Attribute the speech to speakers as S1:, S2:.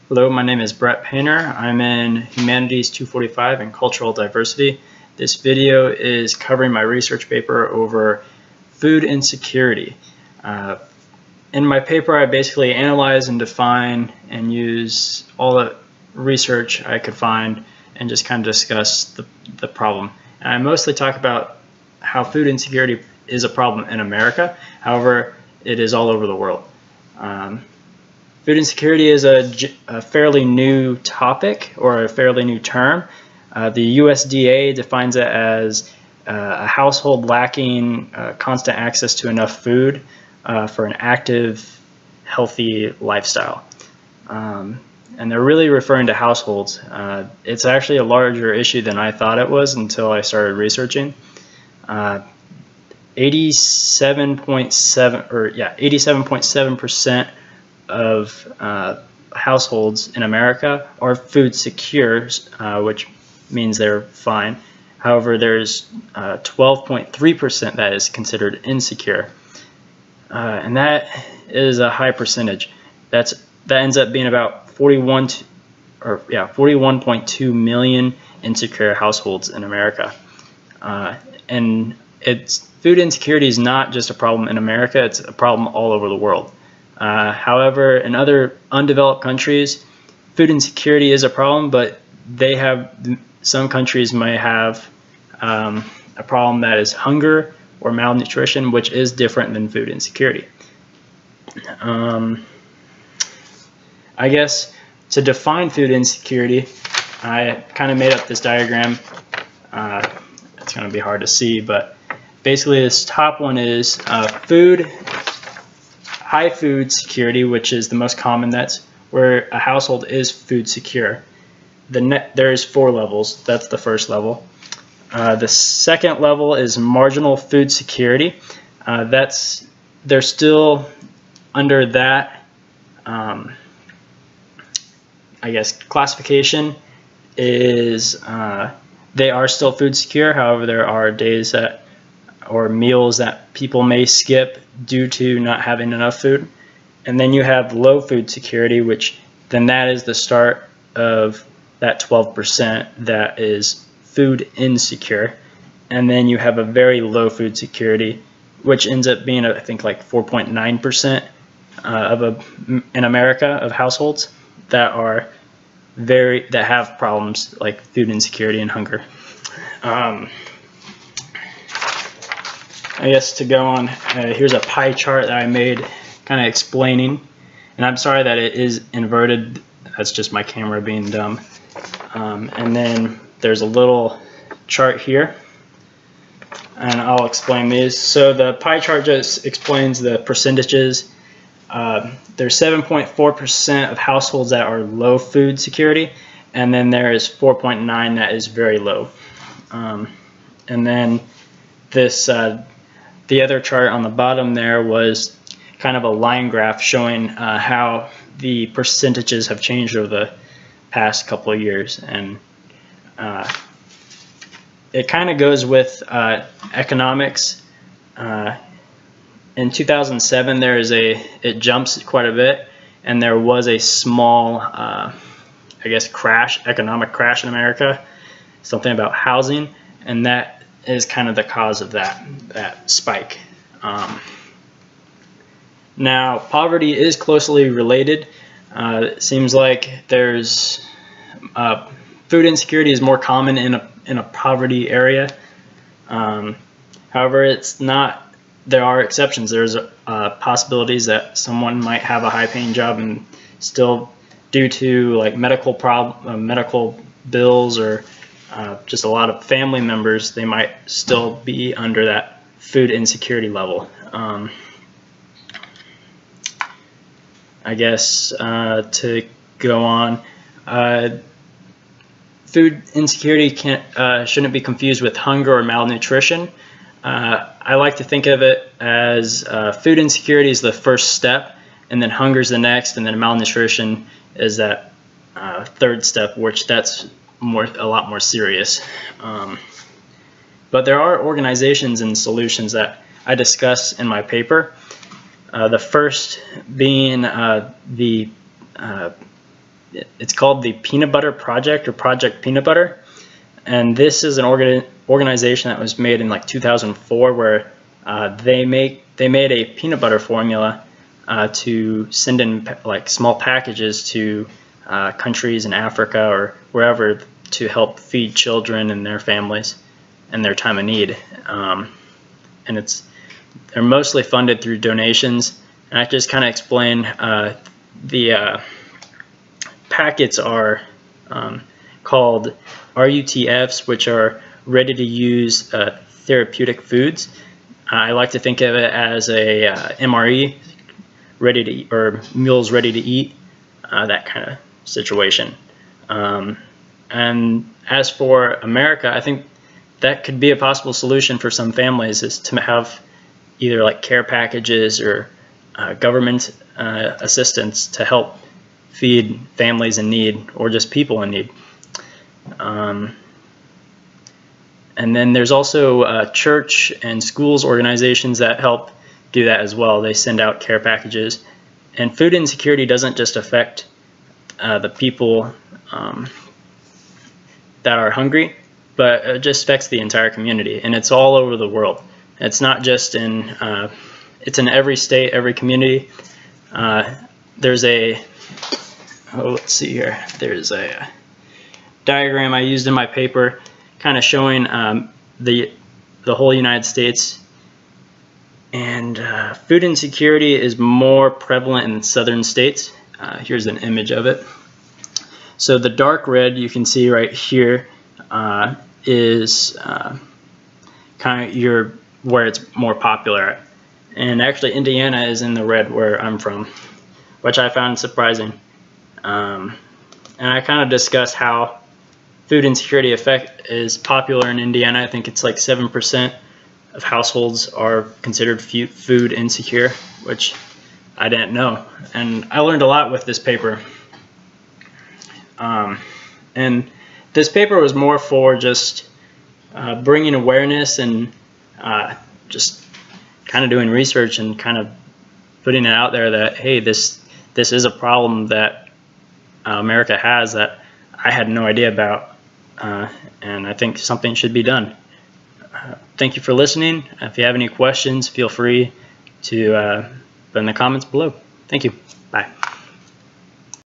S1: Hello, my name is Brett Painter. I'm in Humanities 245 and Cultural Diversity. This video is covering my research paper over food insecurity. In my paper, I basically analyze and define and use all the research I could find and just kind of discuss the problem. And I mostly talk about how food insecurity is a problem in America. However, it is all over the world. Food insecurity is a fairly new topic or a fairly new term. The USDA defines it as a household lacking constant access to enough food for an active, healthy lifestyle. And they're really referring to households. It's actually a larger issue than I thought it was until I started researching. 87.7% of households in America are food secure, which means they're fine. However, there's 12.3% that is considered insecure, and that is a high percentage. That ends up being about 41.2 million insecure households in America. And food insecurity is not just a problem in America; it's a problem all over the world. However, in other undeveloped countries, food insecurity is a problem, but some countries may have a problem that is hunger or malnutrition, which is different than food insecurity. I guess to define food insecurity, I kind of made up this diagram. It's going to be hard to see, but basically this top one is high food security, which is the most common. That's where a household is food secure. There's 4 levels. That's the first level. The second level is marginal food security. They're still under that, I guess, classification is they are still food secure. However, there are days or meals that people may skip due to not having enough food. And then you have low food security, which then that is the start of that 12% that is food insecure. And then you have a very low food security, which ends up being, I think, like 4.9% in America of households that have problems like food insecurity and hunger. I guess to go on, here's a pie chart that I made kind of explaining, and I'm sorry that it is inverted. That's just my camera being dumb. And then there's a little chart here, and I'll explain these. So the pie chart just explains the percentages. There's 7.4% of households that are low food security, and then there is 4.9% that is very low. And then this the other chart on the bottom there was kind of a line graph showing how the percentages have changed over the past couple of years, and it kind of goes with economics. In 2007, it jumps quite a bit, and there was a small, I guess, economic crash in America, something about housing, and that is kind of the cause of that spike. Now, poverty is closely related. It seems like there's food insecurity is more common in a poverty area. However, it's not. There are exceptions. There's possibilities that someone might have a high-paying job and still, due to like medical bills or just a lot of family members, they might still be under that food insecurity level. I guess to go on, food insecurity shouldn't be confused with hunger or malnutrition. I like to think of it as food insecurity is the first step, and then hunger is the next, and then malnutrition is that third step, which that's a lot more serious. But there are organizations and solutions that I discuss in my paper. The first being the It's called the Peanut Butter Project, or Project Peanut Butter. And this is an organization that was made in like 2004, where they made a peanut butter formula to send in like small packages to countries in Africa or wherever to help feed children and their families in their time of need. And they're mostly funded through donations. And I just kind of explain the packets are called RUTFs, which are ready to use therapeutic foods. I like to think of it as a MRE, ready to eat, or meals ready to eat, that kind of situation. And as for America, I think that could be a possible solution for some families, is to have either like care packages or government assistance to help feed families in need, or just people in need. And then there's also church and schools organizations that help do that as well. They send out care packages. And food insecurity doesn't just affect the people that are hungry, but it just affects the entire community, and it's all over the world. It's not just in, it's in every state, every community. There's a, let's see here, there's a diagram I used in my paper kind of showing the whole United States. And food insecurity is more prevalent in southern states. Here's an image of it. So the dark red you can see right here is kind of where it's more popular. And actually Indiana is in the red where I'm from, which I found surprising. And I kind of discussed how food insecurity is popular in Indiana. I think it's like 7% of households are considered food insecure, which I didn't know. And I learned a lot with this paper. And this paper was more for just bringing awareness and just kind of doing research and kind of putting it out there that, hey, this is a problem that America has that I had no idea about, and I think something should be done. Thank you for listening. If you have any questions, feel free to put in the comments below. Thank you.